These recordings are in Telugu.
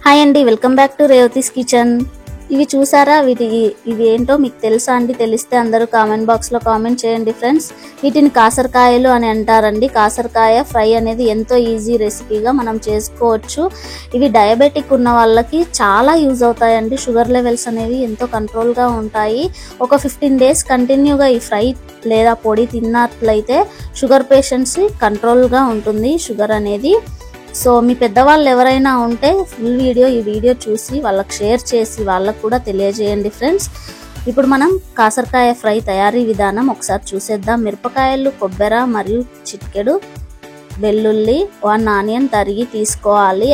హాయ్ అండి, welcome back to Revathi's kitchen. ఇవి చూసారా? ఇవి ఏంటో మీకు తెలుసా అండి? తెలిస్తే అందరూ కామెంట్ బాక్స్ లో కామెంట్ చేయండి ఫ్రెండ్స్. వీటిని కాసరకాయలు అని అంటారండి. కాసరకాయ ఫ్రై అనేది ఎంతో ఈజీ రెసిపీగా మనం చేసుకోవచ్చు. ఇవి డయాబెటిక్ ఉన్న వాళ్ళకి చాలా యూజ్ అవుతాయండి. షుగర్ లెవెల్స్ అనేవి ఎంతో కంట్రోల్ గా ఉంటాయి. ఒక 15 days కంటిన్యూగా ఈ ఫ్రై లేదా పొడి తిన్నట్లయితే షుగర్ పేషెంట్స్ కంట్రోల్ గా ఉంటుంది షుగర్ అనేది. సో మీ పెద్దవాళ్ళు ఎవరైనా ఉంటే ఫుల్ ఈ వీడియో చూసి వాళ్ళకి షేర్ చేసి వాళ్ళకు కూడా తెలియజేయండి ఫ్రెండ్స్. ఇప్పుడు మనం కాసరకాయ ఫ్రై తయారీ విధానం ఒకసారి చూసేద్దాం. మిరపకాయలు, కొబ్బరి మరియు చిటికెడు వెల్లుల్లి, 1 ఆనియన్ తరిగి తీసుకోవాలి.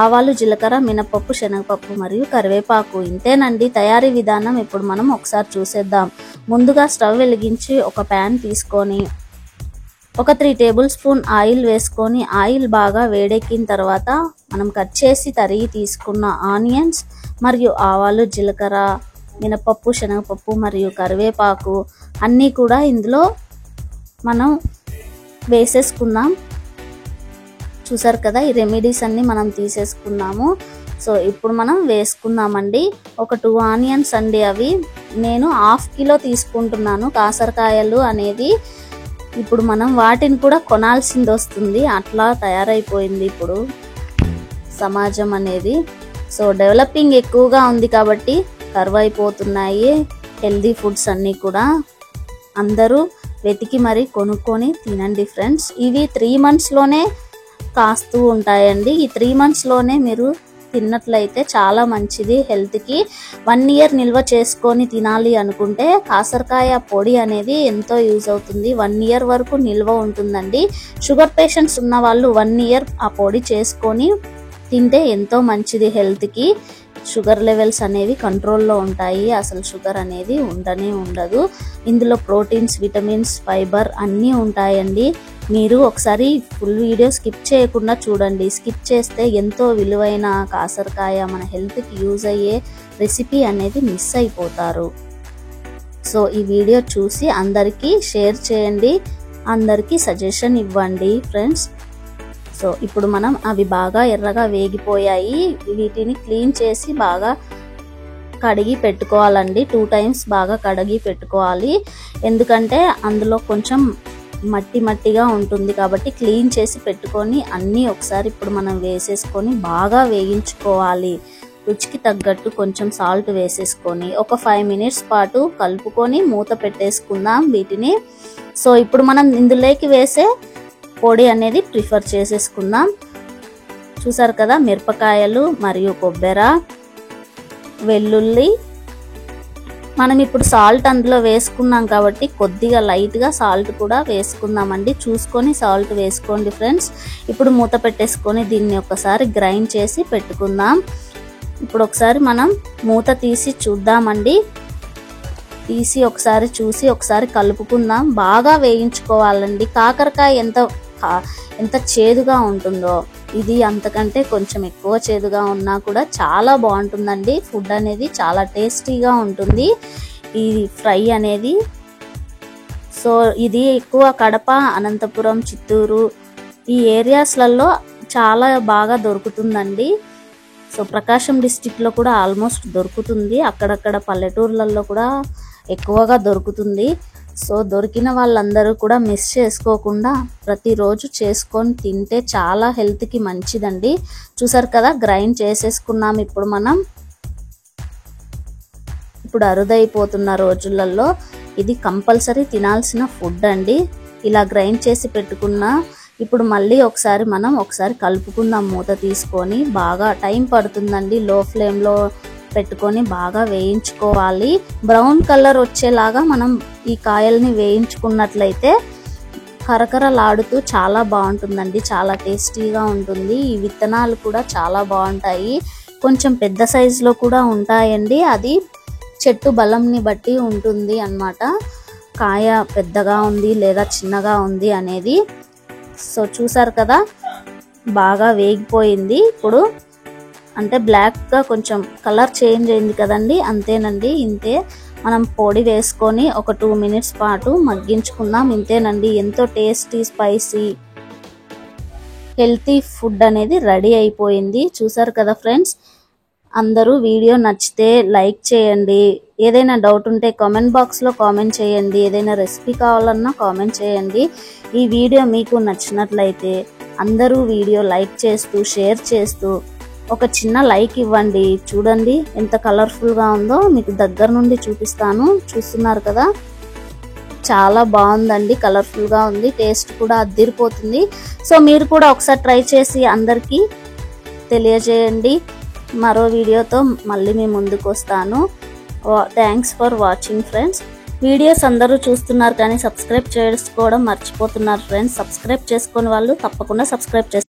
ఆవాలు, జీలకర్ర, మినపప్పు, శనగపప్పు మరియు కరివేపాకు. ఇంతేనండి తయారీ విధానం. ఇప్పుడు మనం ఒకసారి చూసేద్దాం. ముందుగా స్టవ్ వెలిగించి ఒక ప్యాన్ తీసుకొని ఒక 3 టేబుల్ స్పూన్ ఆయిల్ వేసుకొని ఆయిల్ బాగా వేడెక్కిన తర్వాత మనం కట్ చేసి తరిగి తీసుకున్న ఆనియన్స్ మరియు ఆవాలు, జీలకర్ర, మినపప్పు, శనగపప్పు మరియు కరివేపాకు అన్నీ కూడా ఇందులో మనం వేసేసుకుందాం. చూసారు కదా, ఈ రెమెడీస్ అన్నీ మనం తీసేసుకున్నాము. సో ఇప్పుడు మనం వేసుకుందామండి. ఒక 2 ఆనియన్స్ అండి, అవి నేను 1/2 కిలో తీసుకుంటున్నాను కాసరకాయలు అనేది. ఇప్పుడు మనం వాటిని కూడా కొనాల్సింది వస్తుంది, అట్లా తయారైపోయింది ఇప్పుడు సమాజం అనేది. సో డెవలపింగ్ ఎక్కువగా ఉంది కాబట్టి కరువు అయిపోతున్నాయి హెల్దీ ఫుడ్స్ అన్నీ కూడా. అందరూ వెతికి మరి కొనుక్కొని తినండి ఫ్రెండ్స్. ఇవి 3 monthsలోనే కాస్తూ ఉంటాయండి. ఈ 3 monthsలోనే మీరు తిన్నట్లయితే చాలా మంచిది హెల్త్కి. 1 year నిల్వ చేసుకొని తినాలి అనుకుంటే కాసరకాయ పొడి అనేది ఎంతో యూజ్ అవుతుంది. 1 year వరకు నిల్వ ఉంటుందండి. షుగర్ పేషెంట్స్ ఉన్న వాళ్ళు 1 year ఆ పొడి చేసుకొని తింటే ఎంతో మంచిది హెల్త్కి. షుగర్ లెవెల్స్ అనేవి కంట్రోల్లో ఉంటాయి. అసలు షుగర్ అనేది ఉండదు. ఇందులో ప్రోటీన్స్, విటమిన్స్, ఫైబర్ అన్నీ ఉంటాయండి. మీరు ఒకసారి ఫుల్ వీడియో స్కిప్ చేయకుండా చూడండి. స్కిప్ చేస్తే ఎంతో విలువైన కాసరకాయ మన హెల్త్కి యూజ్ అయ్యే రెసిపీ అనేది మిస్ అయిపోతారు. సో ఈ వీడియో చూసి అందరికీ షేర్ చేయండి, అందరికీ సజెషన్ ఇవ్వండి ఫ్రెండ్స్. సో ఇప్పుడు మనం అవి బాగా ఎర్రగా వేగిపోయాయి. వీటిని క్లీన్ చేసి బాగా కడిగి పెట్టుకోవాలండి. 2 times బాగా కడిగి పెట్టుకోవాలి. ఎందుకంటే అందులో కొంచెం మట్టిగా ఉంటుంది కాబట్టి క్లీన్ చేసి పెట్టుకొని అన్నీ ఒకసారి ఇప్పుడు మనం వేసేసుకొని బాగా వేయించుకోవాలి. రుచికి తగ్గట్టు కొంచెం సాల్ట్ వేసేసుకొని ఒక 5 minutes పాటు కలుపుకొని మూత పెట్టేసుకుందాం వీటిని. సో ఇప్పుడు మనం ఇందులోకి వేసే పొడి అనేది ప్రిఫర్ చేసేసుకుందాం. చూసారు కదా, మిరపకాయలు మరియు కొబ్బరి, వెల్లుల్లి. మనం ఇప్పుడు సాల్ట్ అందులో వేసుకున్నాం కాబట్టి కొద్దిగా లైట్గా సాల్ట్ కూడా వేసుకుందామండి. చూసుకొని సాల్ట్ వేసుకోండి ఫ్రెండ్స్. ఇప్పుడు మూత పెట్టేసుకొని దీన్ని ఒకసారి గ్రైండ్ చేసి పెట్టుకుందాం. ఇప్పుడు ఒకసారి మనం మూత తీసి చూద్దామండి. తీసి ఒకసారి చూసి ఒకసారి కలుపుకుందాం. బాగా వేయించుకోవాలండి. కాకరకాయ ఎంత చేదుగా ఉంటుందో ఇది అంతకంటే కొంచెం ఎక్కువ చేదుగా ఉన్నా కూడా చాలా బాగుంటుందండి. ఫుడ్ అనేది చాలా టేస్టీగా ఉంటుంది ఈ ఫ్రై అనేది. సో ఇది ఎక్కువ కడప, అనంతపురం, చిత్తూరు ఈ ఏరియాస్లలో చాలా బాగా దొరుకుతుందండి. సో ప్రకాశం డిస్టిక్లో కూడా ఆల్మోస్ట్ దొరుకుతుంది. అక్కడక్కడ పల్లెటూర్లలో కూడా ఎక్కువగా దొరుకుతుంది. సో దొరికిన వాళ్ళందరూ కూడా మిస్ చేసుకోకుండా ప్రతిరోజు చేసుకొని తింటే చాలా హెల్త్కి మంచిదండి. చూసారు కదా, గ్రైండ్ చేసేసుకున్నాం. ఇప్పుడు అరుదైపోతున్న రోజులలో ఇది కంపల్సరీ తినాల్సిన ఫుడ్ అండి. ఇలా గ్రైండ్ చేసి పెట్టుకున్న ఇప్పుడు మళ్ళీ ఒకసారి కలుపుకుందాం. మూత తీసుకొని బాగా టైం పడుతుందండి. లో ఫ్లేమ్లో పెట్టుకొని బాగా వేయించుకోవాలి. బ్రౌన్ కలర్ వచ్చేలాగా మనం ఈ కాయల్ని వేయించుకున్నట్లయితే కరకరలాడుతూ చాలా బాగుంటుందండి. చాలా టేస్టీగా ఉంటుంది. ఈ విత్తనాలు కూడా చాలా బాగుంటాయి. కొంచెం పెద్ద సైజులో కూడా ఉంటాయండి. అది చెట్టు బలంని బట్టి ఉంటుంది అన్నమాట. కాయ పెద్దగా ఉంది లేదా చిన్నగా ఉంది అనేది. సో చూసారు కదా, బాగా వేగిపోయింది. ఇప్పుడు అంటే బ్లాక్గా కొంచెం కలర్ చేంజ్ అయింది కదండి, అంతేనండి. ఇంతే. మనం పొడి వేసుకొని ఒక 2 minutes పాటు మగ్గించుకుందాం. ఇంతేనండి, ఎంతో టేస్టీ, స్పైసీ హెల్తీ ఫుడ్ అనేది రెడీ అయిపోయింది. చూసారు కదా ఫ్రెండ్స్. అందరూ వీడియో నచ్చితే లైక్ చేయండి. ఏదైనా డౌట్ ఉంటే కామెంట్ బాక్స్లో కామెంట్ చేయండి. ఏదైనా రెసిపీ కావాలన్నా కామెంట్ చేయండి. ఈ వీడియో మీకు నచ్చినట్లయితే అందరూ వీడియో లైక్ చేస్తూ షేర్ చేస్తూ ఒక చిన్న లైక్ ఇవ్వండి. చూడండి ఎంత కలర్ఫుల్గా ఉందో, మీకు దగ్గర నుండి చూపిస్తాను. చూస్తున్నారు కదా, చాలా బాగుందండి, కలర్ఫుల్గా ఉంది, టేస్ట్ కూడా అద్దిరిపోతుంది. సో మీరు కూడా ఒకసారి ట్రై చేసి అందరికీ తెలియజేయండి. మరో వీడియోతో మళ్ళీ మీ ముందుకు వస్తాను. Thanks for watching friends. Videos అందరూ చూస్తున్నారు కానీ సబ్స్క్రైబ్ చేసుకోవడం మర్చిపోతున్నారు ఫ్రెండ్స్. సబ్స్క్రైబ్ చేసుకునే వాళ్ళు తప్పకుండా సబ్స్క్రైబ్ చేసుకోండి.